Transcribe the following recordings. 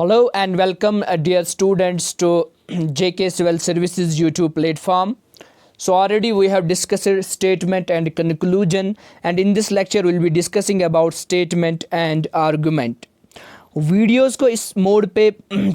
Hello and welcome, dear students, to JK Civil Services YouTube platform. So already we have discussed statement and conclusion, and in this lecture we'll be discussing about statement and argument. Videos को इस mode पे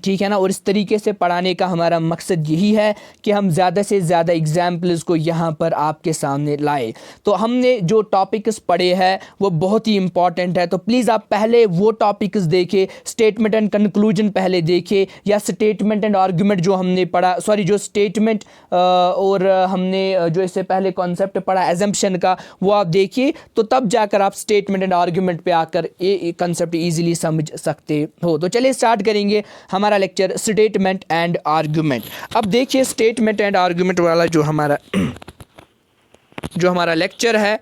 ठीक है ना, और इस तरीके से पढ़ाने का हमारा मकसद यही है कि हम ज़्यादा से ज़्यादा एग्जाम्पल्स को यहाँ पर आपके सामने लाए। तो हमने जो टॉपिक्स पढ़े हैं वो बहुत ही इंपॉर्टेंट है, तो प्लीज़ आप पहले वो टॉपिक्स देखें, स्टेटमेंट एंड कंक्लूजन पहले देखें, या स्टेटमेंट एंड आर्गूमेंट जो हमने पढ़ा, सॉरी जो स्टेटमेंट और हमने जो इससे पहले कॉन्सेप्ट पढ़ा एजम्पशन का, वो आप देखिए, तो तब जाकर आप स्टेटमेंट एंड आर्गूमेंट पे आकर ये कंसेप्ट ईजिली समझ सकते हो। तो चलिए स्टार्ट करेंगे हमारा लेक्चर स्टेटमेंट एंड आर्गुमेंट। अब देखिए स्टेटमेंट एंड आर्गुमेंट वाला जो हमारा लेक्चर है,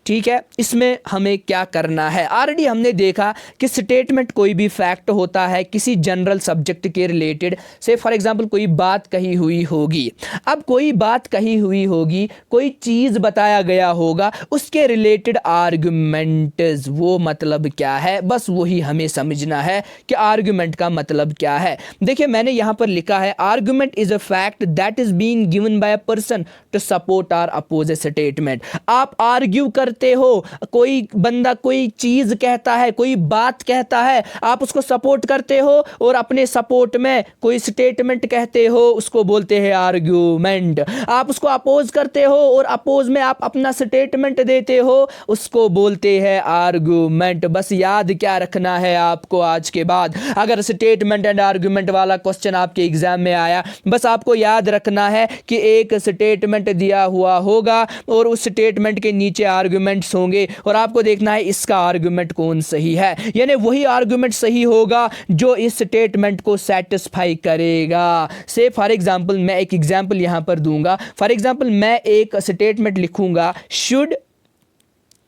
ठीक है, इसमें हमें क्या करना है। ऑलरेडी हमने देखा कि स्टेटमेंट कोई भी फैक्ट होता है किसी जनरल सब्जेक्ट के रिलेटेड, से फॉर एग्जांपल कोई बात कही हुई होगी। अब कोई बात कही हुई होगी, कोई चीज़ बताया गया होगा, उसके रिलेटेड आर्गुमेंट्स, वो मतलब क्या है, बस वही हमें समझना है कि आर्गुमेंट का मतलब क्या है। देखिए मैंने यहाँ पर लिखा है, argument is a fact that is being given by a person to support or oppose a statement. आप आर्ग्यू करते हो, कोई बंदा कोई चीज कहता है, कोई बात कहता है, आप उसको सपोर्ट करते हो और अपने सपोर्ट में कोई स्टेटमेंट कहते हो, उसको बोलते हैं आर्ग्यूमेंट। आप उसको अपोज करते हो और अपोज में आप अपना स्टेटमेंट देते हो, उसको बोलते हैं आर्ग्यूमेंट। बस याद क्या रखना है आपको आज के बाद, अगर स्टेटमेंट एंड आर्ग्यूमेंट वाला क्वेश्चन आपके एग्जाम में आया, बस आपको याद रखना है कि एक स्टेटमेंट दिया हुआ होगा और उस स्टेटमेंट के नीचे आर्ग्यूमेंट्स होंगे, और आपको देखना है इसका आर्गुमेंट कौन सही है, यानी वही आर्गुमेंट सही होगा जो इस स्टेटमेंट को सेटिस्फाई करेगा। से फॉर एग्जांपल मैं एक एग्जांपल यहां पर दूंगा। फॉर एग्जांपल मैं एक स्टेटमेंट लिखूंगा, should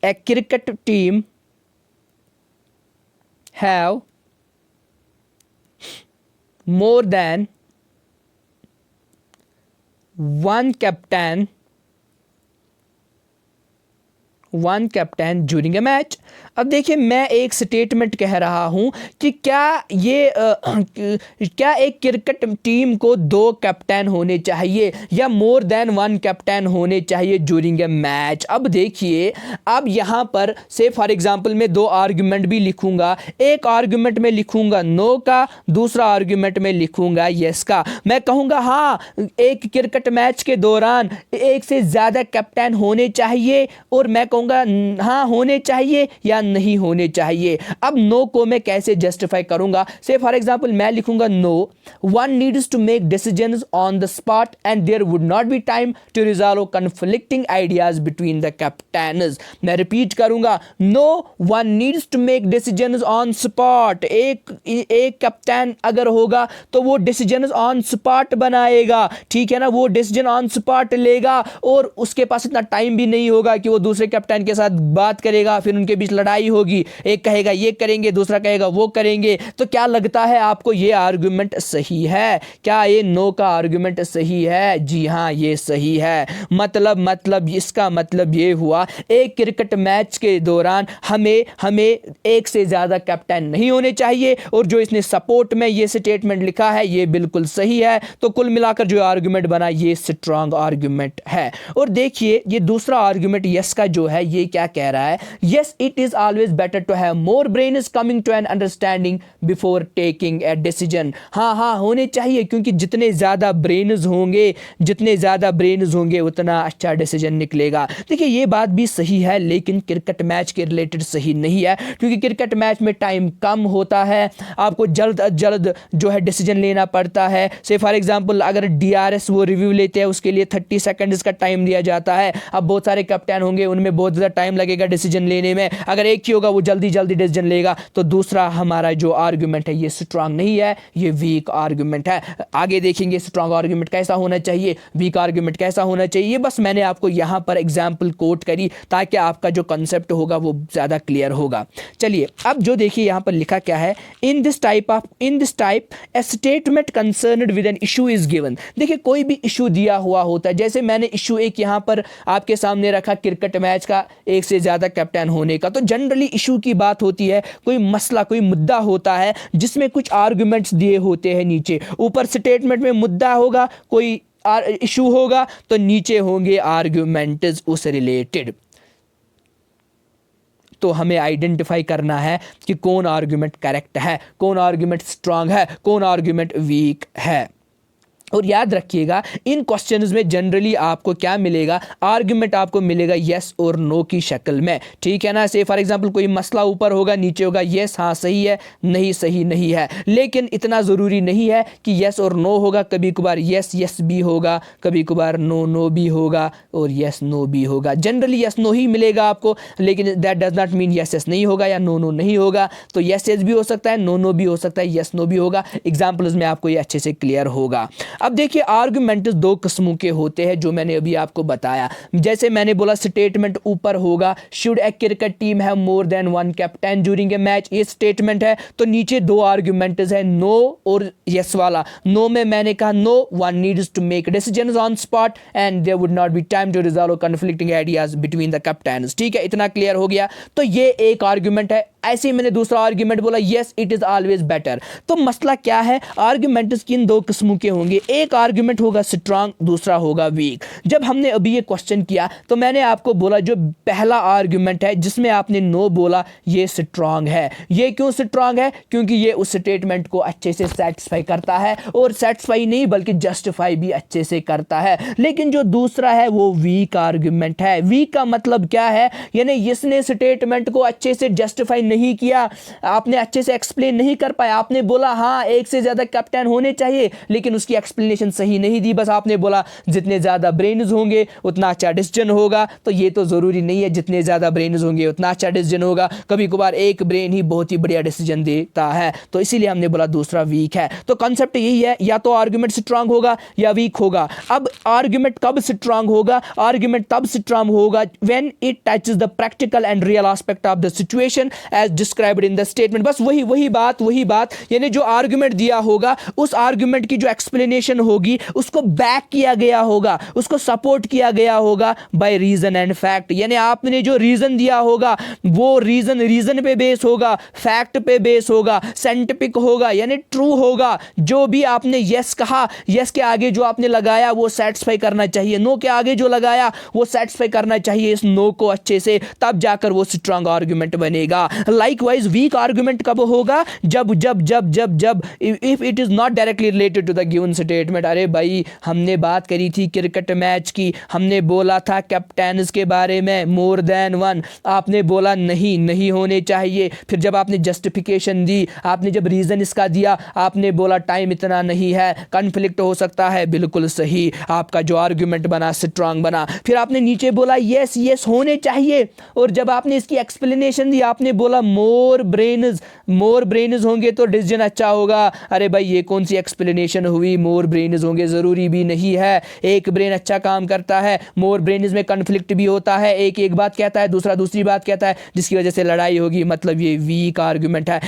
A cricket team have more than one during a match. अब देखिए मैं एक स्टेटमेंट कह रहा हूं कि क्या एक क्रिकेट टीम को 2 कैप्टन होने चाहिए या मोर देन 1 कैप्टन होने चाहिए ड्यूरिंग ए मैच। अब देखिए, अब यहां पर से फॉर एग्जांपल मैं 2 आर्गुमेंट भी लिखूंगा, एक आर्गुमेंट में लिखूंगा नो का, दूसरा आर्गुमेंट में लिखूंगा यस का। मैं कहूंगा हाँ एक क्रिकेट मैच के दौरान एक से ज्यादा कैप्टन होने चाहिए, और मैं कहूंगा हाँ होने चाहिए या नहीं होने चाहिए। अब नो को मैं कैसे जस्टिफाई करूंगा, से फॉर एग्जांपल मैं लिखूंगा no one needs to make decisions on the spot and there would not be time to resolve conflicting ideas between the captains. मैं रिपीट करूंगा, no one needs to make decisions on spot. एक captain अगर होगा तो वो decisions on spot बनाएगा, ठीक है ना, वो डिसीजन ऑन स्पॉट लेगा, और उसके पास इतना टाइम भी नहीं होगा कि वो दूसरे कैप्टन के साथ बात करेगा, फिर उनके बीच लड़ाई होगी, एक कहेगा ये करेंगे, दूसरा कहेगा वो करेंगे। तो क्या लगता है आपको, ये आर्गुमेंट सही है? क्या ये नो का आर्गुमेंट सही है? जी हाँ, ये सही है। मतलब इसका मतलब ये हुआ, एक क्रिकेट मैच के दौरान हमें एक से ज्यादा कैप्टन नहीं होने चाहिए, और जो इसने सपोर्ट में ये स्टेटमेंट लिखा है ये बिल्कुल सही है। तो कुल मिलाकर जो आर्गुमेंट बना ये स्ट्रांग आर्गुमेंट है। और देखिए ये दूसरा आर्गुमेंट यस का जो है, ये क्या कह रहा है, yes it is always better to have more brain is coming to an understanding before taking a decision. हाँ होने चाहिए, क्योंकि जितने ज्यादा ब्रेन्स होंगे उतना अच्छा डिसीजन निकलेगा। देखिए ये बात भी सही है, लेकिन क्रिकेट मैच के रिलेटेड सही नहीं है, क्योंकि क्रिकेट मैच में टाइम कम होता है, आपको जल्द जो है डिसीजन लेना पड़ता है। से फॉर एग्जांपल अगर DRS वो रिव्यू लेते हैं, उसके लिए 30 सेकंड्स का टाइम दिया जाता है। अब बहुत सारे कैप्टन होंगे, उनमें बहुत ज़्यादा टाइम लगेगा डिसीजन लेने में। अगर एक ही होगा वो जल्दी डिसीजन लेगा। तो दूसरा हमारा जो आर्गुमेंट है ये स्ट्रांग नहीं है, ये वीक आर्गुमेंट है। आगे देखेंगे स्ट्रांग आर्गुमेंट कैसा होना चाहिए, वीक आर्गुमेंट कैसा होना चाहिए। बस मैंने आपको यहाँ पर एग्जाम्पल कोट करी ताकि आपका जो कंसेप्ट होगा वो ज़्यादा क्लियर होगा। चलिए अब जो देखिए यहाँ पर लिखा क्या है, in this type A statement concerned with an issue is given. देखिए कोई भी इशू दिया हुआ होता है, जैसे मैंने इशू एक यहाँ पर आपके सामने रखा क्रिकेट मैच का, का, एक से ज़्यादा कैप्टन होने का। तो जनरली इशू की बात होती है, कोई मसला, कोई मुद्दा होता है जिसमें कुछ आर्गुमेंट्स दिए होते हैं नीचे, ऊपर स्टेटमेंट में मुद्दा होगा, कोई इशू होगा, तो नीचे होंगे आर्गुमेंट्स उस रिलेटेड। तो हमें आइडेंटिफाई करना है कि कौन आर्गुमेंट करेक्ट है, कौन आर्गुमेंट स्ट्रांग है, कौन आर्गुमेंट वीक है। और याद रखिएगा इन क्वेश्चंस में जनरली आपको क्या मिलेगा, आर्गुमेंट आपको मिलेगा यस और नो की शक्ल में, ठीक है ना। से फॉर एग्जांपल कोई मसला ऊपर होगा, नीचे होगा यस हाँ सही है, नहीं सही नहीं है। लेकिन इतना ज़रूरी नहीं है कि यस और नो होगा, कभी कभार यस यस भी होगा, कभी कभार नो नो भी होगा और यस नो भी होगा। जनरली यस नो ही मिलेगा आपको, लेकिन that does not mean yes yes नहीं होगा या नो नो नहीं होगा। तो यस यस भी हो सकता है, नो नो भी हो सकता है, यस नो भी होगा। एग्जाम्पल्स में आपको ये अच्छे से क्लियर होगा। अब देखिए आर्गुमेंट दो किस्मों के होते हैं जो मैंने अभी आपको बताया। जैसे मैंने बोला स्टेटमेंट ऊपर होगा, should A cricket team have more than one captain during a match, ये स्टेटमेंट है। तो नीचे दो आर्गुमेंट्स है, नो और यस वाला। नो में मैंने कहा no one needs to make decisions on spot and there would not be time to resolve conflicting ideas between the captains, ठीक है, इतना क्लियर हो गया। तो ये एक आर्गुमेंट है। ऐसे ही मैंने दूसरा आर्गुमेंट बोला yes it is always better. तो मसला क्या है, आर्गुमेंट्स किन दो किस्मों के होंगे, एक आर्गुमेंट होगा स्ट्रांग, दूसरा होगा वीक। जब हमने अभी ये क्वेश्चन किया तो मैंने आपको बोला जो पहला आर्गुमेंट है जिसमें आपने नो बोला ये स्ट्रांग है। ये क्यों स्ट्रांग है, क्योंकि ये उस स्टेटमेंट को अच्छे से सेटिस्फाई करता है, और सेटिस्फाई नहीं बल्कि जस्टिफाई भी अच्छे से करता है। लेकिन जो दूसरा है वो वीक आर्गुमेंट है। वीक का मतलब क्या है, यानी इसने स्टेटमेंट को अच्छे से जस्टिफाई नहीं किया, आपने अच्छे से एक्सप्लेन नहीं कर पाया। आपने बोला हाँ एक से ज्यादा कैप्टन होने चाहिए, लेकिन उसकी एक्सप्लेनेशन सही नहीं दी, बस आपने बोला जितने ज्यादा ब्रेन्स होंगे उतना अच्छा डिसीजन होगा। तो ये तो जरूरी नहीं है जितने ज्यादा ब्रेन्स होंगे उतना अच्छा डिसीजन होगा, कभी कभार एक ब्रेन ही बहुत ही बढ़िया डिसीजन देता है। तो इसीलिए हमने बोला दूसरा वीक है। तो कॉन्सेप्ट यही है, या तो आर्गुमेंट स्ट्रांग होगा या वीक होगा। अब आर्गुमेंट कब स्ट्रांग होगा, आर्गुमेंट तब स्ट्रांग होगा when it touches the practical and real aspect of the situation as described in the statement. बस वही बात, यानी जो आर्गुमेंट दिया होगा उस आर्गुमेंट की जो एक्सप्लेनेशन होगी उसको बैक किया गया होगा, उसको सपोर्ट किया गया होगा बाय रीजन एंड फैक्ट। यानी आपने जो रीजन दिया होगा वो रीजन पे बेस होगा, फैक्ट पे बेस होगा, साइंटिफिक होगा, यानी ट्रू होगा। जो भी आपने यस कहा, यस के आगे जो आपने लगाया वो सेटिस्फाई करना चाहिए, नो के आगे जो लगाया वो सेटिस्फाई करना चाहिए इस नो को अच्छे से, तब जाकर वो स्ट्रांग आर्गुमेंट बनेगा। लाइकवाइज वीक आर्गुमेंट कब होगा, जब if it is not directly related to the given statement. अरे भाई हमने बात करी थी क्रिकेट मैच की, हमने बोला था कैप्टन्स के बारे में मोर देन वन, आपने बोला नहीं होने चाहिए। फिर जब आपने जस्टिफिकेशन दी, आपने जब रीजन इसका दिया, आपने बोला टाइम इतना नहीं है, कॉन्फ्लिक्ट हो सकता है, बिल्कुल सही, आपका जो आर्गुमेंट बना स्ट्रांग बना। फिर आपने नीचे बोला यस होने चाहिए, और जब आपने इसकी एक्सप्लेनेशन दी आपने बोला मोर ब्रेन्स होंगे तो डिसीजन अच्छा होगा। अरे भाई ये कौन सी एक्सप्लेनेशन हुई, मोर ब्रेन्स होंगे, ज़रूरी भी नहीं है, एक ब्रेन अच्छा काम करता है, मोर ब्रेन्स में कॉन्फ्लिक्ट भी होता है, एक बात कहता है दूसरा दूसरी बात कहता है, जिसकी वजह से लड़ाई होगी, मतलब ये वीक आर्गुमेंट है।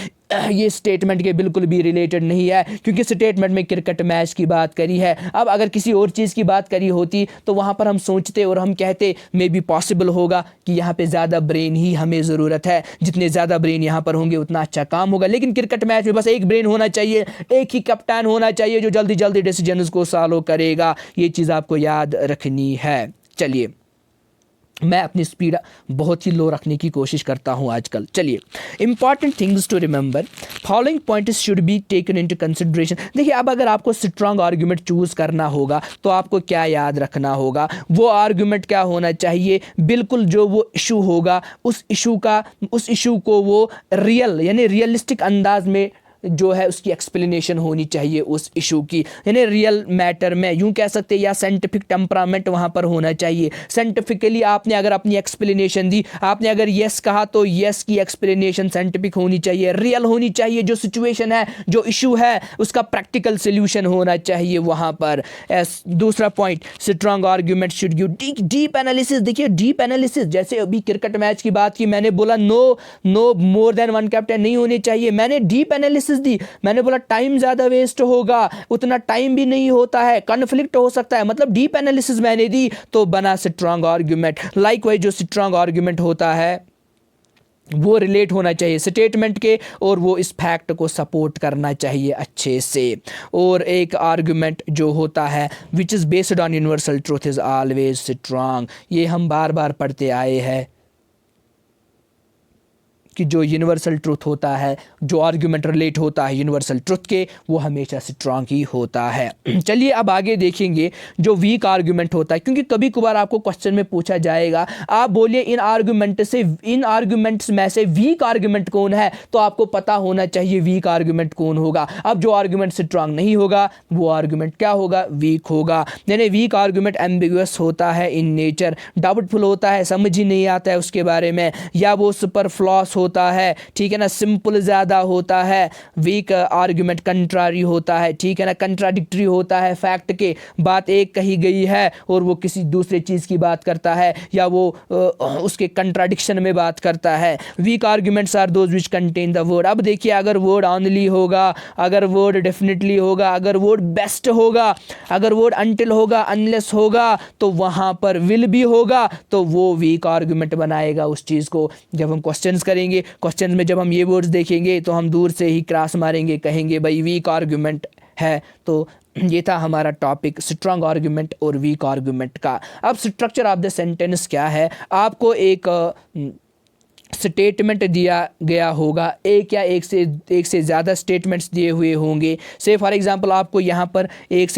ये स्टेटमेंट के बिल्कुल भी रिलेटेड नहीं है, क्योंकि स्टेटमेंट में क्रिकेट मैच की बात करी है। अब अगर किसी और चीज़ की बात करी होती तो वहाँ पर हम सोचते और हम कहते मे बी पॉसिबल होगा कि यहाँ पे ज़्यादा ब्रेन ही हमें ज़रूरत है, जितने ज़्यादा ब्रेन यहाँ पर होंगे उतना अच्छा काम होगा। लेकिन क्रिकेट मैच में बस एक ब्रेन होना चाहिए, एक ही कप्तान होना चाहिए जो जल्दी जल्दी डिसीजन को सॉल्व करेगा। ये चीज़ आपको याद रखनी है। चलिए मैं अपनी स्पीड बहुत ही लो रखने की कोशिश करता हूं आजकल। चलिए important things to remember, following points should be taken into consideration. देखिए अब अगर आपको स्ट्रांग आर्गुमेंट चूज करना होगा तो आपको क्या याद रखना होगा, वो आर्गुमेंट क्या होना चाहिए, बिल्कुल जो वो इशू होगा उस इशू को वो रियल यानी रियलिस्टिक अंदाज में जो है उसकी एक्सप्लेनेशन होनी चाहिए उस इशू की, यानी रियल मैटर में यूं कह सकते हैं, या साइंटिफिक टेम्परामेंट वहां पर होना चाहिए। साइंटिफिकली आपने अगर अपनी एक्सप्लेनेशन दी, आपने अगर यस कहा तो यस की एक्सप्लेनेशन साइंटिफिक होनी चाहिए, रियल होनी चाहिए, जो सिचुएशन है जो इशू है उसका प्रैक्टिकल सोल्यूशन होना चाहिए वहां पर। दूसरा point, strong argument should give deep analysis. देखिए डीप एनालिसिस, जैसे अभी क्रिकेट मैच की बात की, मैंने बोला no more than one captain नहीं होने चाहिए, मैंने डीप एनालिसिस एनालिसिस दी, मैंने बोला टाइम ज़्यादा वेस्ट होगा, उतना टाइम भी नहीं होता है, कन्फ्लिक्ट हो सकता है, मतलब डीप एनालिसिस मैंने दी तो बना स्ट्रांग आर्ग्यूमेंट। लाइकवाइज जो स्ट्रांग आर्ग्यूमेंट होता है वो रिलेट होना चाहिए स्टेटमेंट के और वो इस फैक्ट को सपोर्ट करना चाहिए अच्छे से। और एक आर्गुमेंट जो होता है which is based on universal truth is always strong, ये हम बार बार पढ़ते आए हैं कि जो यूनिवर्सल ट्रुथ होता है, जो आर्गुमेंट रिलेट होता है यूनिवर्सल ट्रुथ के, वो हमेशा स्ट्रांग ही होता है। चलिए अब आगे देखेंगे जो वीक आर्गुमेंट होता है, क्योंकि कभी कभार आपको क्वेश्चन में पूछा जाएगा आप बोलिए इन आर्गुमेंट्स में से वीक आर्गुमेंट कौन है, तो आपको पता होना चाहिए वीक आर्गुमेंट कौन होगा। अब जो आर्गुमेंट स्ट्रांग नहीं होगा वो आर्गुमेंट क्या होगा, वीक होगा। यानी वीक आर्गुमेंट एम्बिगुअस होता है इन नेचर, डाउटफुल होता है, समझ ही नहीं आता है उसके बारे में, या वो सुपरफ्लॉस होता है, ठीक है ना, सिंपल ज़्यादा होता है। वीक आर्गुमेंट कंट्रारी होता है, ठीक है ना, कंट्राडिक्टरी होता है, फैक्ट के बात एक कही गई है और वो किसी दूसरे चीज़ की बात करता है या वो उसके कंट्राडिक्शन में बात करता है। Weak arguments are those which contain the word. अब देखिए अगर वर्ड ऑनली होगा, अगर वर्ड डेफिनेटली होगा, अगर वर्ड बेस्ट होगा, अगर वर्ड अनटिल होगा, अनलेस होगा, तो वहाँ पर विल भी होगा, तो वो वीक आर्गुमेंट बनाएगा उस चीज़ को। जब हम क्वेश्चंस करेंगे, क्वेश्चन में जब हम ये वर्ड्स देखेंगे तो हम दूर से ही क्रॉस मारेंगे, कहेंगे भाई वीक आर्गुमेंट है। तो ये था हमारा टॉपिक स्ट्रांग आर्गुमेंट और वीक आर्गुमेंट का। अब स्ट्रक्चर ऑफ द सेंटेंस क्या है, आपको एक स्टेटमेंट दिया गया होगा, एक या एक से ज़्यादा स्टेटमेंट्स दिए हुए होंगे। से फॉर एग्जांपल आपको यहाँ पर एक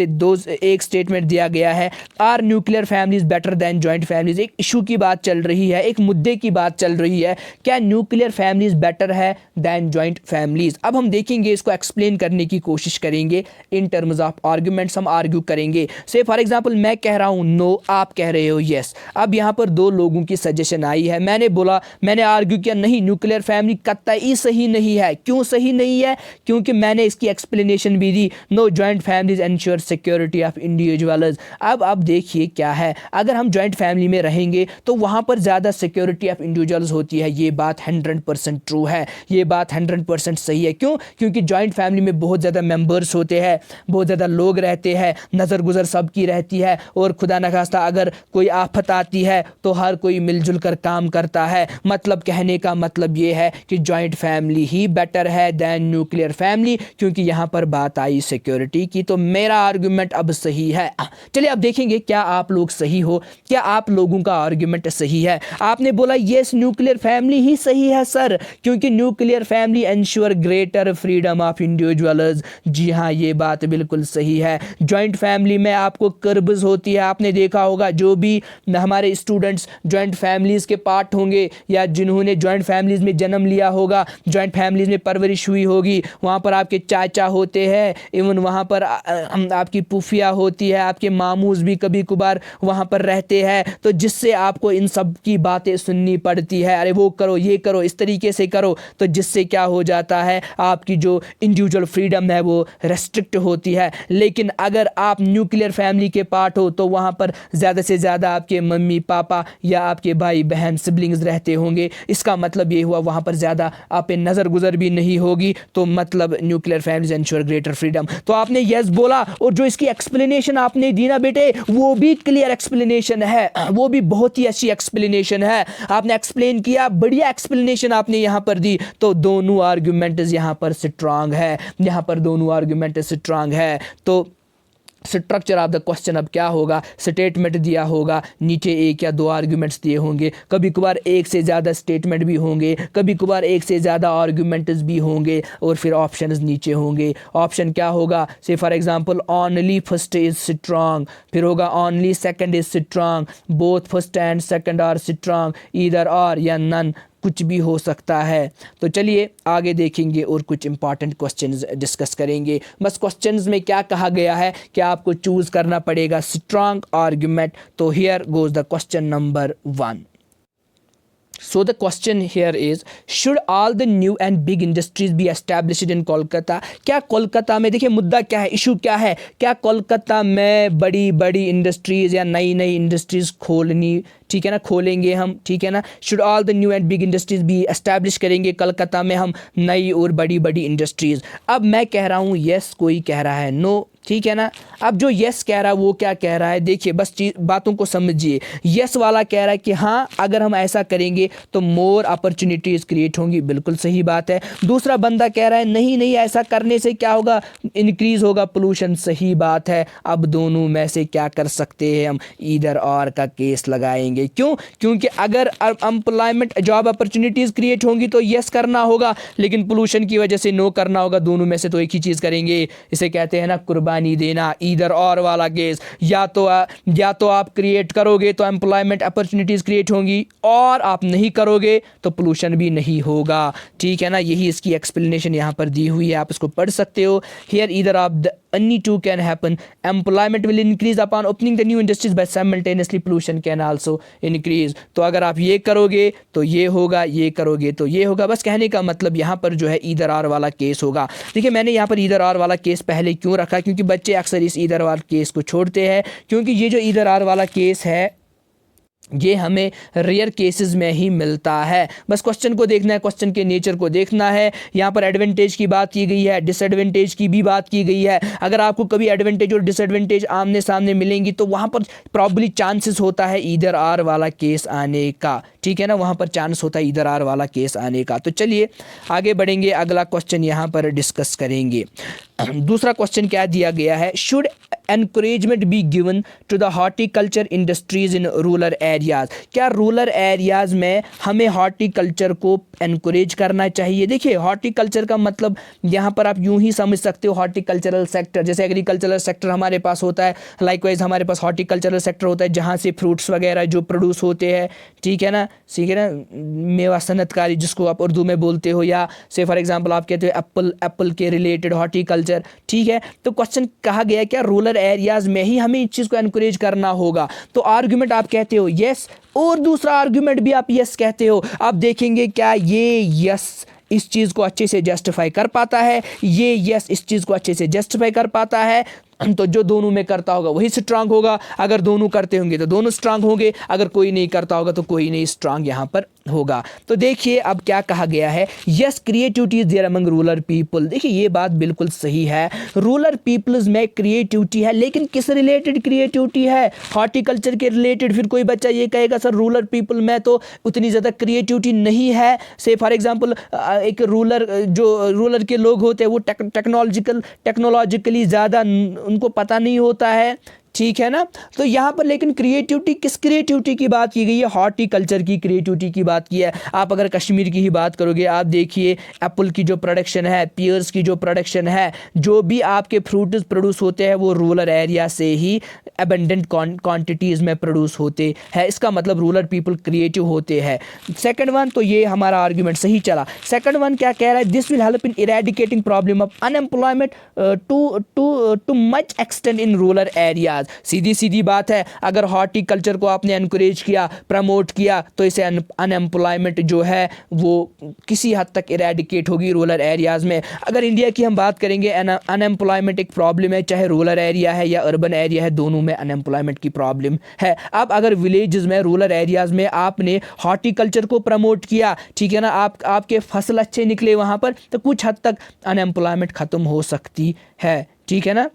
स्टेटमेंट दिया गया है, are nuclear families better than joint families. एक इशू की बात चल रही है, एक मुद्दे की बात चल रही है, क्या न्यूक्लियर फैमिलीज बेटर है दैन जॉइंट फैमिलीज। अब हम देखेंगे, इसको एक्सप्लेन करने की कोशिश करेंगे इन टर्म्स ऑफ आर्ग्यूमेंट्स, हम आर्ग्यू करेंगे। से फॉर एग्जाम्पल मैं कह रहा हूँ नो, आप कह रहे हो यस। अब यहाँ पर दो लोगों की सजेशन आई है, मैंने आर्ग्यू किया नहीं, न्यूक्लियर फैमिली कतई सही नहीं है। क्यों सही नहीं है, क्योंकि मैंने इसकी एक्सप्लेनेशन भी दी, no joint families ensure security of individuals. अब देखिए क्या है, अगर हम जॉइंट फैमिली में रहेंगे तो वहाँ पर ज़्यादा सिक्योरिटी ऑफ इंडिविजुअल्स होती है। ये बात 100% ट्रू है, ये बात 100% सही है। क्यों, क्योंकि जॉइंट फैमिली में बहुत ज़्यादा मेम्बर्स होते हैं, बहुत ज़्यादा लोग रहते हैं, नज़र गुजर सबकी रहती है, और खुदा न खास्ता अगर कोई आफत आती है तो हर कोई मिलजुल कर काम करता है। मतलब कहने का मतलब ये है कि जॉइंट फैमिली ही बेटर है दैन न्यूक्लियर फैमिली, क्योंकि यहाँ पर बात आई सिक्योरिटी की। तो मेरा आर्गुमेंट अब सही है। चलिए अब देखेंगे क्या आप लोग सही हो, क्या आप लोगों का आर्गुमेंट सही है। आपने बोला यस न्यूक्लियर फैमिली ही सही है सर, क्योंकि nuclear family ensure greater freedom of individuals. जी हाँ, ये बात बिल्कुल सही है। जॉइंट फैमिली में आपको कर्ब्स होती है, आपने देखा होगा जो भी हमारे स्टूडेंट्स जॉइंट फैमिलीज के पार्ट होंगे या जिन्होंने जॉइंट फैमिलीज में जन्म लिया होगा, जॉइंट फैमिलीज में परवरिश हुई होगी, वहाँ पर आपके चाचा होते हैं, इवन वहाँ पर आपकी पुफिया होती है, आपके मामूज भी कभी कभार वहाँ पर रहते हैं, तो जिससे आपको इन सब की बातें सुननी पड़ती है, अरे वो करो, ये करो, इस तरीके से करो, तो जिससे क्या हो जाता है, आपकी जो इंडिविजुअल फ्रीडम है वो रेस्ट्रिक्ट होती है। लेकिन अगर आप न्यूक्लियर फैमिली के पार्ट हो तो वहाँ पर ज़्यादा से ज़्यादा आपके मम्मी पापा या आपके भाई बहन सिबलिंग्स रहते होंगे। इसका मतलब ये हुआ वहाँ पर ज़्यादा आप पे नज़र गुजर भी नहीं होगी, तो मतलब nuclear families ensure greater freedom. तो आपने यस बोला, और जो इसकी एक्सप्लेनेशन आपने दी ना बेटे, वो भी क्लियर एक्सप्लेनेशन है, वो भी बहुत ही अच्छी एक्सप्लेनेशन है। आपने एक्सप्लेन किया, बढ़िया एक्सप्लेनेशन आपने यहाँ पर दी, तो दोनों आर्ग्यूमेंट्स यहाँ पर स्ट्रांग है, यहाँ पर दोनों आर्ग्यूमेंट स्ट्रांग है। तो स्ट्रक्चर ऑफ द क्वेश्चन अब क्या होगा, स्टेटमेंट दिया होगा, नीचे एक या दो आर्ग्यूमेंट्स दिए होंगे, कभी कभार एक से ज़्यादा स्टेटमेंट भी होंगे, कभी कभार एक से ज़्यादा आर्ग्यूमेंट्स भी होंगे, और फिर ऑप्शंस नीचे होंगे। ऑप्शन क्या होगा, say for example only first is strong, फिर होगा only second is strong, both first and second are strong, either or या नन, कुछ भी हो सकता है। तो चलिए आगे देखेंगे और कुछ इंपॉर्टेंट क्वेश्चंस डिस्कस करेंगे। बस क्वेश्चंस में क्या कहा गया है कि आपको चूज़ करना पड़ेगा स्ट्रांग आर्गुमेंट। तो here goes the question number 1। So the question here is, should all the new and big industries be established in Kolkata? क्या कोलकाता में, देखिए मुद्दा क्या है, इशू क्या है, क्या कोलकाता में बड़ी बड़ी इंडस्ट्रीज़ या नई नई इंडस्ट्रीज़ खोलनी, ठीक है ना, खोलेंगे हम, ठीक है ना, should all the new and big industries भी एस्टैब्लिश करेंगे कोलकाता में हम नई और बड़ी बड़ी इंडस्ट्रीज़? अब मैं कह रहा हूँ येस, कोई कह रहा है नो, ठीक है ना। अब जो यस कह रहा है वो क्या कह रहा है, देखिए बस बातों को समझिए। यस वाला कह रहा है कि हाँ अगर हम ऐसा करेंगे तो मोर अपॉर्चुनिटीज़ क्रिएट होंगी, बिल्कुल सही बात है। दूसरा बंदा कह रहा है नहीं नहीं, ऐसा करने से क्या होगा, इंक्रीज़ होगा पोल्यूशन, सही बात है। अब दोनों में से क्या कर सकते हैं हम, ईदर और का केस लगाएंगे। क्यों? क्योंकि अगर एम्प्लॉयमेंट जॉब अपॉर्चुनिटीज़ क्रिएट होंगी तो यस करना होगा, लेकिन पोल्यूशन की वजह से नो करना होगा। दोनों में से तो एक ही चीज़ करेंगे, इसे कहते हैं ना कुर्बानी देना, ईदर और वाला केस। या तो आप क्रिएट करोगे तो एम्प्लॉयमेंट अपॉर्चुनिटीज़ क्रिएट होंगी, और आप नहीं करोगे तो पोल्यूशन भी नहीं होगा, ठीक है ना। यही इसकी एक्सप्लेनेशन यहाँ पर दी हुई है, आप इसको पढ़ सकते हो। Here either of the any two can happen, employment will increase upon opening the new industries, but simultaneously pollution can also increase। तो अगर आप ये करोगे तो ये होगा, ये करोगे तो ये होगा। बस कहने का मतलब यहाँ पर जो है ईदर आर वाला केस होगा। देखिए मैंने यहाँ पर ईदर आर वाला केस पहले क्यों रखा, क्योंकि बच्चे अक्सर इस ईदर आर केस को छोड़ते हैं, क्योंकि ये जो ईदर आर वाला केस है ये हमें रेयर केसेस में ही मिलता है। बस क्वेश्चन को देखना है, क्वेश्चन के नेचर को देखना है। यहाँ पर एडवांटेज की बात की गई है, डिसएडवांटेज की भी बात की गई है। अगर आपको कभी एडवांटेज और डिसएडवांटेज आमने सामने मिलेंगी तो वहाँ पर प्रॉब्ली चांसेस होता है ईदर आर वाला केस आने का, ठीक है ना, वहाँ पर चांस होता है ईदर आर वाला केस आने का। तो चलिए आगे बढ़ेंगे, अगला क्वेश्चन यहाँ पर डिस्कस करेंगे। दूसरा क्वेश्चन क्या दिया गया है, should encouragement be given to the horticulture industries in rural areas? क्या रूरल एरियाज में हमें हॉर्टिकल्चर को एनकरेज करना चाहिए? देखिए हॉर्टिकल्चर का मतलब यहाँ पर आप यूं ही समझ सकते हो, हॉर्टिकल्चरल सेक्टर जैसे एग्रीकल्चरल सेक्टर हमारे पास होता है, लाइकवाइज हमारे पास हॉर्टिकल्चरल सेक्टर होता है जहाँ से फ्रूट्स वगैरह जो प्रोड्यूस होते हैं, ठीक है ना, ठीक है ना, मेवा सनतकारी जिसको आप उर्दू में बोलते हो, या से फॉर एग्जांपल आप कहते हो एप्पल के रिलेटेड हॉर्टिकल्चर, ठीक है। तो क्वेश्चन कहा गया है क्या रूरल एरियाज में ही हमें इस चीज़ को एनकरेज करना होगा? तो आर्गुमेंट आप कहते हो यस, और दूसरा आर्गुमेंट भी आप यस कहते हो। आप देखेंगे क्या ये यस इस चीज़ को अच्छे से जस्टिफाई कर पाता है, ये यस इस चीज़ को अच्छे से जस्टिफाई कर पाता है। तो जो दोनों में करता होगा वही स्ट्रांग होगा, अगर दोनों करते होंगे तो दोनों स्ट्रांग होंगे, अगर कोई नहीं करता होगा तो कोई नहीं स्ट्रांग यहाँ पर होगा। तो देखिए अब क्या कहा गया है, yes creativity is there among rural people. देखिए ये बात बिल्कुल सही है, रूरल पीपल्स में क्रिएटिविटी है, लेकिन किस रिलेटेड क्रिएटिविटी है? हॉर्टिकल्चर के रिलेटेड। फिर कोई बच्चा ये कहेगा सर रूरल पीपल में तो उतनी ज़्यादा क्रिएटिविटी नहीं है। से फॉर एग्जाम्पल एक रूरल के लोग होते हैं वो टेक्नोलॉजिकली ज़्यादा उनको पता नहीं होता है, ठीक है ना। तो यहाँ पर लेकिन क्रिएटिविटी, किस क्रिएटिविटी की बात की गई है? हॉर्टिकल्चर की क्रिएटिविटी की बात की है। आप अगर कश्मीर की ही बात करोगे, आप देखिए एप्पल की जो प्रोडक्शन है, पियर्स की जो प्रोडक्शन है, जो भी आपके फ्रूट्स प्रोड्यूस होते हैं वो रूरल एरिया से ही एबंडेंट क्वांटिटीज़ में प्रोड्यूस होते हैं। इसका मतलब रूरल पीपल क्रिएटिव होते हैं। सेकंड वन, तो ये हमारा आर्ग्यूमेंट सही चला। सेकंड वन क्या कह रहा है, this will help in eradicating problem of unemployment to much extent in rural areas. सीधी सीधी बात है, अगर हॉर्टिकल्चर को आपने एनकरेज किया, प्रमोट किया, तो इसे अनएम्प्लॉयमेंट जो है वो किसी हद तक इरेडिकेट होगी रूरल एरियाज़ में। अगर इंडिया की हम बात करेंगे, अनएम्प्लॉयमेंट एक प्रॉब्लम है, चाहे रूरल एरिया है या अर्बन एरिया है, दोनों में अनएम्प्लॉयमेंट की प्रॉब्लम है। अब अगर विलेजेस में, रूरल एरियाज़ में आपने हॉर्टिकल्चर को प्रमोट किया, ठीक है ना, आपके फसल अच्छे निकले वहाँ पर, तो कुछ हद तक अनएम्प्लॉयमेंट ख़त्म हो सकती है, ठीक है ना।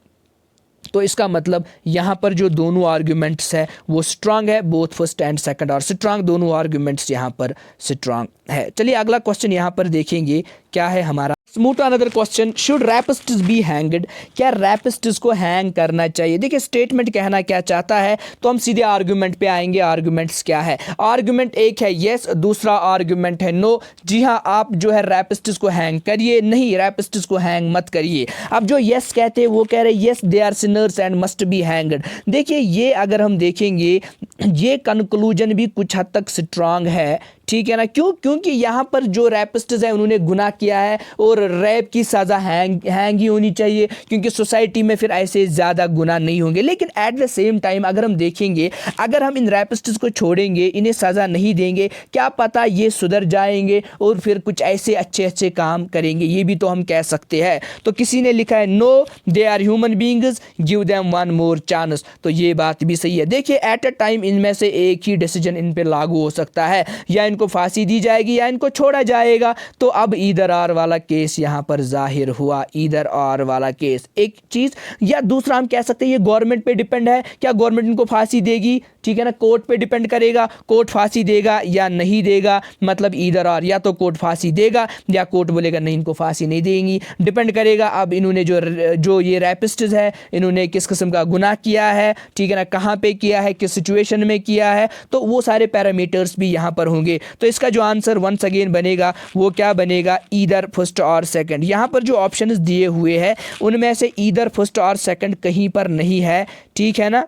तो इसका मतलब यहाँ पर जो दोनों आर्ग्यूमेंट्स है वो स्ट्रांग है, both first and second are strong, दोनों आर्ग्यूमेंट्स यहाँ पर स्ट्रांग है। चलिए अगला क्वेश्चन यहाँ पर देखेंगे क्या है हमारा। Move to another question, should rapists be hanged? क्या रैपिस्ट्स को हैंग करना चाहिए? देखिए स्टेटमेंट कहना क्या चाहता है, तो हम सीधे आर्गुमेंट पे आएंगे। आर्गुमेंट्स क्या है? आर्गुमेंट एक है यस, दूसरा आर्गुमेंट है नो। जी हाँ, आप जो है रैपिस्ट्स को हैंग करिए, नहीं रैपिस्ट्स को हैंग मत करिए। अब जो यस कहते हैं वो कह रहे हैं yes they are sinners and must be hanged. देखिए ये अगर हम देखेंगे ये कंक्लूजन भी कुछ हद तक स्ट्रांग है, ठीक है ना, क्यों? क्योंकि यहाँ पर जो रैपिस्ट्स हैं उन्होंने गुनाह किया है और रैप की सज़ा हैंग ही होनी चाहिए, क्योंकि सोसाइटी में फिर ऐसे ज़्यादा गुनाह नहीं होंगे। लेकिन एट द सेम टाइम अगर हम देखेंगे, अगर हम इन रैपिस्ट्स को छोड़ेंगे, इन्हें सज़ा नहीं देंगे, क्या पता ये सुधर जाएंगे और फिर कुछ ऐसे अच्छे अच्छे काम करेंगे, ये भी तो हम कह सकते हैं। तो किसी ने लिखा है no they are human beings, give them one more chance. तो ये बात भी सही है। देखिए एट अ टाइम इनमें से एक ही डिसीजन इन पे लागू हो सकता है, या इनको फांसी दी जाएगी या इनको छोड़ा जाएगा। तो अब ईदर आर वाला केस यहाँ पर जाहिर हुआ, ईदर आर वाला केस एक चीज़। या दूसरा हम कह सकते हैं ये गवर्नमेंट पे डिपेंड है, क्या गवर्नमेंट इनको फांसी देगी, ठीक है ना, कोर्ट पे डिपेंड करेगा, कोर्ट फांसी देगा या नहीं देगा, मतलब ईदर आर, या तो कोर्ट फांसी देगा या कोर्ट बोलेगा नहीं इनको फांसी नहीं देंगी, डिपेंड करेगा अब इन्होंने जो ये रैपिस्ट्स है इन्होंने किस किस्म का गुनाह किया है, ठीक है ना, कहाँ पे किया है, किस सिचुएशन में किया है, तो वो सारे पैरामीटर्स भी यहाँ पर होंगे। तो इसका जो आंसर वंस अगेन बनेगा वो क्या बनेगा, ईदर फर्स्ट और सेकंड। यहाँ पर जो ऑप्शंस दिए हुए हैं उनमें से ईदर फर्स्ट और सेकंड कहीं पर नहीं है, ठीक है ना,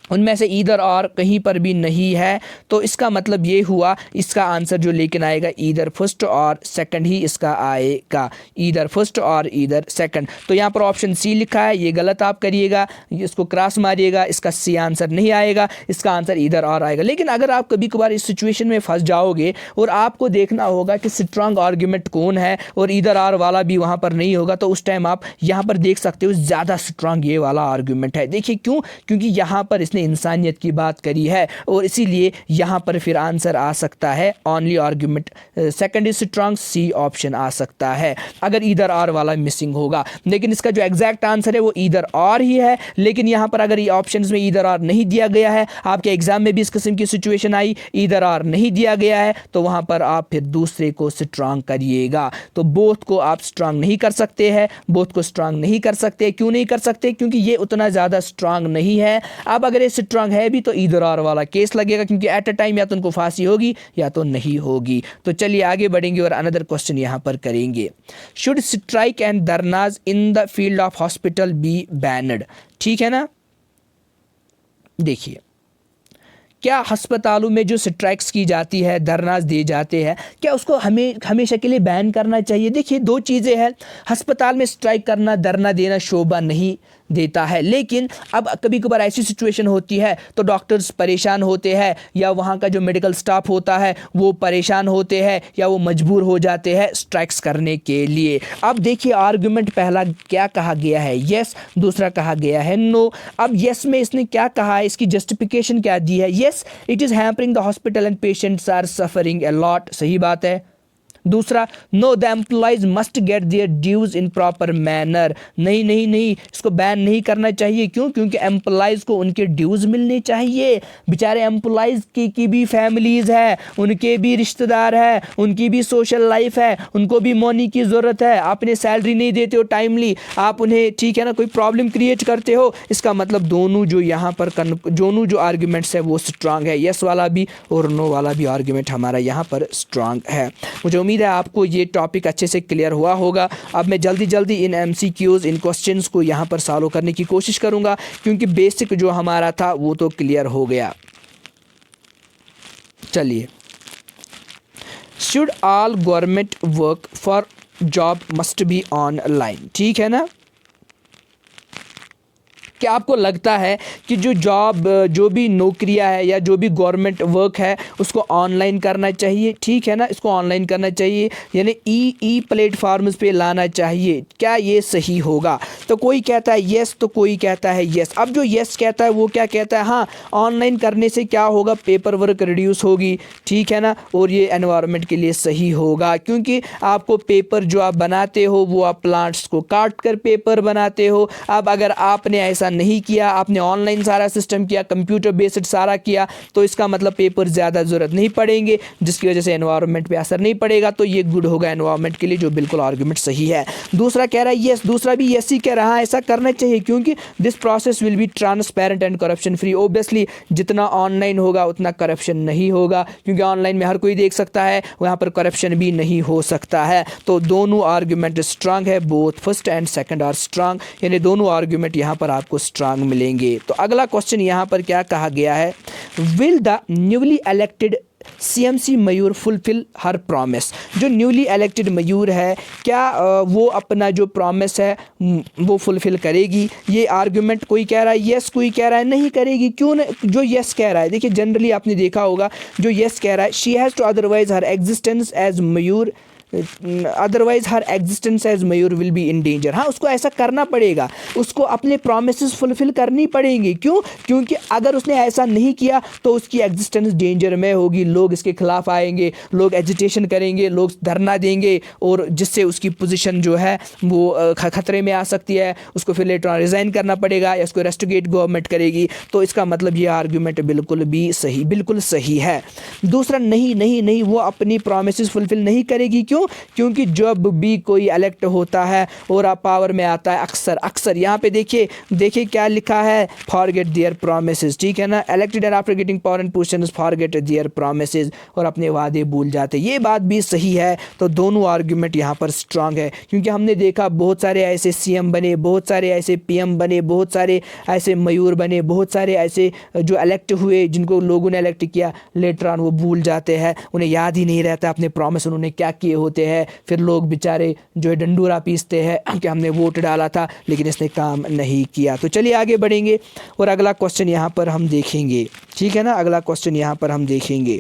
उनमें से ईदर और कहीं पर भी नहीं है। तो इसका मतलब ये हुआ इसका आंसर जो लेकिन आएगा ईदर फर्स्ट और सेकंड ही इसका आएगा, ईदर फर्स्ट और ईदर सेकंड। तो यहाँ पर ऑप्शन सी लिखा है, ये गलत आप करिएगा, इसको क्रॉस मारिएगा, इसका सी आंसर नहीं आएगा, इसका आंसर ईदर और आएगा। लेकिन अगर आप कभी कभार इस सिचुएशन में फंस जाओगे और आपको देखना होगा कि स्ट्रांग आर्ग्यूमेंट कौन है और ईदर आर वाला भी वहाँ पर नहीं होगा, तो उस टाइम आप यहाँ पर देख सकते हो ज़्यादा स्ट्रांग ये वाला आर्ग्यूमेंट है। देखिए क्यों, क्योंकि यहाँ पर इसने इंसानियत की बात करी है और इसीलिए यहाँ पर फिर आंसर आ सकता है only argument second is strong, C option आ सकता है अगर ईदर आर वाला मिसिंग होगा। लेकिन इसका जो एग्जैक्ट आंसर है वो ईदर आर ही है। लेकिन यहाँ पर अगर ये ऑप्शंस में ईदर आर नहीं दिया गया है, आपके एग्जाम में भी इस किस्म की सिचुएशन आई ईदर आर नहीं दिया गया है, तो वहाँ पर आप फिर दूसरे को स्ट्रांग करिएगा। तो बोथ को आप स्ट्रांग नहीं कर सकते हैं, बोथ को स्ट्रांग नहीं कर सकते। क्यों नहीं कर सकते, क्योंकि ये उतना ज़्यादा स्ट्रांग नहीं है। अब अगर ये स्ट्रांग है भी तो ईदर आर वाला केस लगेगा, क्योंकि एट अ टाइम या तो उनको फांसी होगी या तो नहीं होगी। तो चलिए आगे बढ़ेंगे और अनदर क्वेश्चन यहाँ पर करेंगे। Should strike and dharnas in the field of hospital be banned, ठीक है ना। देखिए क्या अस्पतालों में जो स्ट्राइक्स की जाती है, धरनाज दिए जाते हैं, क्या उसको हमें हमेशा के लिए बैन करना चाहिए? देखिए दो चीज़ें हैं, अस्पताल में स्ट्राइक करना, धरना देना शोभा नहीं देता है। लेकिन अब कभी कभार ऐसी सिचुएशन होती है तो डॉक्टर्स परेशान होते हैं या वहाँ का जो मेडिकल स्टाफ होता है वो परेशान होते हैं या वो मजबूर हो जाते हैं स्ट्राइक्स करने के लिए। अब देखिए आर्गुमेंट पहला क्या कहा गया है, यस, दूसरा कहा गया है नो। अब यस में इसने क्या कहा है, इसकी जस्टिफिकेशन क्या दी है, yes it is hampering the hospital and patients are suffering a lot, सही बात है। दूसरा no the employees must get their dues in proper manner, नहीं नहीं नहीं, इसको बैन नहीं करना चाहिए। क्यों? क्योंकि एम्प्लॉयज़ को उनके ड्यूज मिलने चाहिए। बेचारे एम्प्लॉयज़ की भी फैमिलीज़ है, उनके भी रिश्तेदार है, उनकी भी सोशल लाइफ है, उनको भी मनी की ज़रूरत है। आप उन्हें सैलरी नहीं देते हो टाइमली, आप उन्हें, ठीक है ना, कोई प्रॉब्लम क्रिएट करते हो। इसका मतलब दोनों जो यहाँ पर दोनों जो आर्ग्यूमेंट्स है वो स्ट्रांग है, यस वाला भी और नो वाला भी आर्ग्यूमेंट हमारा यहाँ पर स्ट्रांग है। मुझे उम्मीद है आपको ये टॉपिक अच्छे से क्लियर हुआ होगा। अब मैं जल्दी जल्दी इन MCQs, इन क्वेश्चंस को यहाँ पर सॉल्व करने की कोशिश करूँगा, क्योंकि बेसिक जो हमारा था वो तो क्लियर हो गया। चलिए, should all government work for job must be online, ठीक है ना। क्या आपको लगता है कि जो भी नौकरियां है या जो भी गवर्नमेंट वर्क है उसको ऑनलाइन करना चाहिए, ठीक है ना, इसको ऑनलाइन करना चाहिए, यानी ई प्लेटफार्म्स पे लाना चाहिए, क्या ये सही होगा? तो कोई कहता है यस, तो कोई कहता है यस। अब जो यस कहता है वो क्या कहता है, हाँ ऑनलाइन करने से क्या होगा, पेपर वर्क रिड्यूस होगी, ठीक है ना, और ये एनवायरनमेंट के लिए सही होगा, क्योंकि आपको पेपर जो आप बनाते हो वो आप प्लांट्स को काट कर पेपर बनाते हो। अब अगर आपने ऐसा नहीं किया, आपने ऑनलाइन सारा सिस्टम किया, कंप्यूटर बेस्ड सारा किया, तो इसका मतलब पेपर ज़्यादा ज़रूरत नहीं पड़ेंगे, जिसकी वजह से एनवायरनमेंट पे असर नहीं पड़ेगा। तो ये गुड होगा एनवायरनमेंट के लिए, जो बिल्कुल आर्गुमेंट सही है। दूसरा कह रहा है यस, दूसरा भी यस ही कह रहा है, ऐसा करना चाहिए, क्योंकि this process will be transparent and corruption free. Obviously जितना ऑनलाइन होगा उतना करप्शन नहीं होगा, क्योंकि ऑनलाइन में हर कोई देख सकता है, वहाँ पर करप्शन भी नहीं हो सकता है। तो दोनों आर्गुमेंट स्ट्रांग है, both first and second are strong, यानी दोनों आर्गुमेंट यहाँ पर आपको स्ट्रांग मिलेंगे। तो अगला क्वेश्चन यहाँ पर क्या कहा गया है, will the newly elected CMC Mayur fulfil her promise. जो न्यूली इलेक्टेड मयूर है, क्या वो अपना जो प्रॉमिस है वो फुलफिल करेगी? ये आर्गुमेंट कोई कह रहा है यस, कोई कह रहा है नहीं करेगी। क्यों जो यस कह रहा है, देखिए जनरली आपने देखा होगा जो यस कह रहा है, she has to otherwise her existence as mayor, otherwise her existence as mayor will be in danger. हाँ, उसको ऐसा करना पड़ेगा, उसको अपने प्रोमिसेस फुलफिल करनी पड़ेंगी। क्यों? क्योंकि अगर उसने ऐसा नहीं किया तो उसकी एग्जिस्टेंस डेंजर में होगी, लोग इसके खिलाफ आएंगे, लोग एजिटेशन करेंगे, लोग धरना देंगे, और जिससे उसकी पोजीशन जो है वो खतरे में आ सकती है। उसको फिर लेटर ऑन रिज़ाइन करना पड़ेगा या उसको रेस्टिगेट गवर्नमेंट करेगी। तो इसका मतलब ये आर्ग्यूमेंट बिल्कुल सही है। दूसरा, नहीं नहीं नहीं, वो अपनी प्रोमिसेस फुलफिल नहीं करेगी। क्यों? क्योंकि जब भी कोई इलेक्ट होता है और आप पावर में आता है, अक्सर यहाँ पे देखिए क्या लिखा है, फॉरगेट देयर प्रोमिसेस। ठीक है ना, elected and after getting power and positions forget their promises, और अपने वादे भूल जाते। ये बात भी सही है। तो दोनों आर्गुमेंट यहाँ पर स्ट्रांग है, क्योंकि हमने देखा बहुत सारे ऐसे CM बने, बहुत सारे ऐसे PM बने, बहुत सारे ऐसे मयूर बने, बहुत सारे ऐसे जो इलेक्ट हुए जिनको लोगों ने इलेक्ट किया, लेटर ऑन वो भूल जाते हैं, उन्हें याद ही नहीं रहता अपने प्रॉमिस उन्होंने क्या किए होते हैं। फिर लोग बेचारे जो है डंडूरा पीसते हैं कि हमने वोट डाला था लेकिन इसने काम नहीं किया। तो चलिए आगे बढ़ेंगे और अगला क्वेश्चन यहाँ पर हम देखेंगे। ठीक है ना, अगला क्वेश्चन यहाँ पर हम देखेंगे,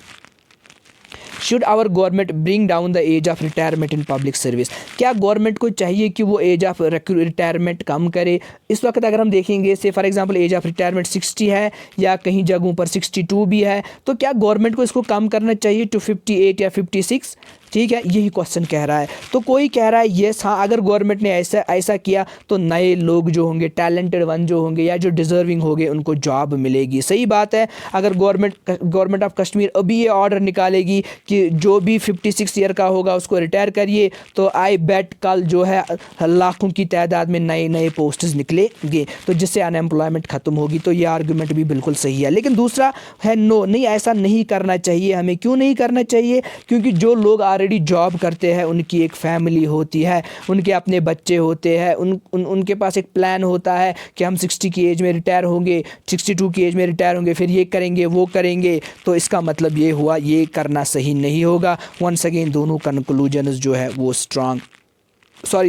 should our government bring down the age of retirement in public service? क्या गवर्नमेंट को चाहिए कि वो एज ऑफ रिटायरमेंट कम करे? इस वक्त अगर हम देखेंगे, say for example age of retirement 60 है या कहीं जगहों पर 62 भी है, तो क्या गवर्नमेंट को इसको कम करना चाहिए टू 58 या 56? ठीक है, यही क्वेश्चन कह रहा है। तो कोई कह रहा है यस, हाँ, अगर गवर्नमेंट ने ऐसा किया तो नए लोग जो होंगे, टैलेंटेड वन जो होंगे या जो डिज़र्विंग होंगे, उनको जॉब मिलेगी। सही बात है। अगर गवर्नमेंट ऑफ कश्मीर अभी ये ऑर्डर निकालेगी कि जो भी 56 ईयर का होगा उसको रिटायर करिए, तो आई बेट कल जो है लाखों की तादाद में नए पोस्ट्स निकलेंगे, तो जिससे अनएम्प्लॉयमेंट ख़त्म होगी। तो ये आर्गूमेंट भी बिल्कुल सही है। लेकिन दूसरा है नो, नहीं, ऐसा नहीं करना चाहिए हमें। क्यों नहीं करना चाहिए? क्योंकि जो लोग ऑलरेडी जॉब करते हैं, उनकी एक फैमिली होती है, उनके अपने बच्चे होते हैं, उनके पास एक प्लान होता है कि हम 60 की एज में रिटायर होंगे, 62 की एज में रिटायर होंगे, फिर ये करेंगे वो करेंगे। तो इसका मतलब ये हुआ ये करना सही नहीं होगा। वंस अगेन दोनों कंक्लूजन्स जो है वो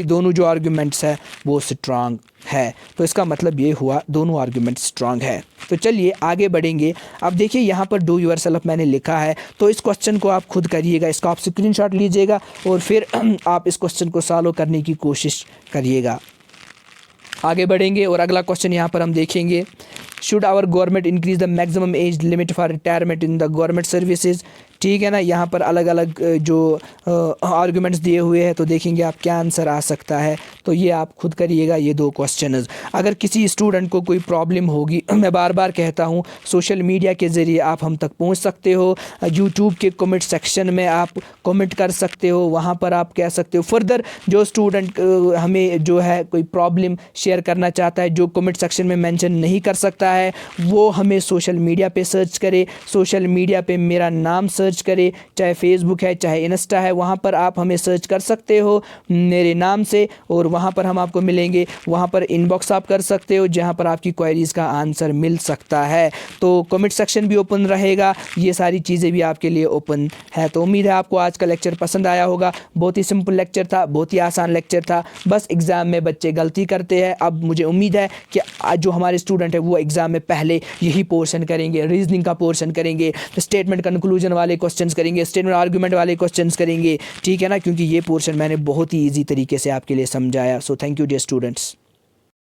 दोनों जो आर्गुमेंट्स है वो स्ट्रांग है। तो इसका मतलब ये हुआ दोनों आर्गुमेंट स्ट्रांग है। तो चलिए आगे बढ़ेंगे। अब देखिए यहाँ पर डू योरसेल्फ मैंने लिखा है, तो इस क्वेश्चन को आप खुद करिएगा, इसको आप स्क्रीनशॉट लीजिएगा और फिर आप इस क्वेश्चन को सॉल्व करने की कोशिश करिएगा। आगे बढ़ेंगे और अगला क्वेश्चन यहाँ पर हम देखेंगे, should our government increase the maximum age limit for retirement in the government services? ठीक है ना, यहाँ पर अलग अलग जो आर्गुमेंट्स दिए हुए हैं, तो देखेंगे आप क्या आंसर आ सकता है। तो ये आप खुद करिएगा ये दो क्वेश्चंस। अगर किसी स्टूडेंट को कोई प्रॉब्लम होगी, मैं बार बार कहता हूँ, सोशल मीडिया के ज़रिए आप हम तक पहुँच सकते हो। यूट्यूब के कमेंट सेक्शन में आप कमेंट कर सकते हो, वहाँ पर आप कह सकते हो। फर्दर जो स्टूडेंट हमें जो है कोई प्रॉब्लम शेयर करना चाहता है, जो कमेंट सेक्शन में मेंशन नहीं कर सकता है, वो हमें सोशल मीडिया पे सर्च करे। सोशल मीडिया पे मेरा नाम सर्च करे, चाहे फेसबुक है चाहे इंस्टा है, वहाँ पर आप हमें सर्च कर सकते हो मेरे नाम से, और वहाँ पर हम आपको मिलेंगे। वहाँ पर इनबॉक्स आप कर सकते हो, जहाँ पर आपकी क्वेरीज़ का आंसर मिल सकता है। तो कमेंट सेक्शन भी ओपन रहेगा, ये सारी चीज़ें भी आपके लिए ओपन है। तो उम्मीद है आपको आज का लेक्चर पसंद आया होगा। बहुत ही सिंपल लेक्चर था, बहुत ही आसान लेक्चर था। बस एग्ज़ाम में बच्चे गलती करते हैं। अब मुझे उम्मीद है कि आज जो हमारे स्टूडेंट है वो एग्ज़ाम में पहले यही पोर्शन करेंगे, रीजनिंग का पोर्शन करेंगे, स्टेटमेंट कंक्लूजन वाले क्वेश्चंस करेंगे, स्टेटमेंट आर्गुमेंट वाले क्वेश्चंस करेंगे। ठीक है ना, क्योंकि ये पोर्शन मैंने बहुत ही ईजी तरीके से आपके लिए समझाया। So thank you dear students.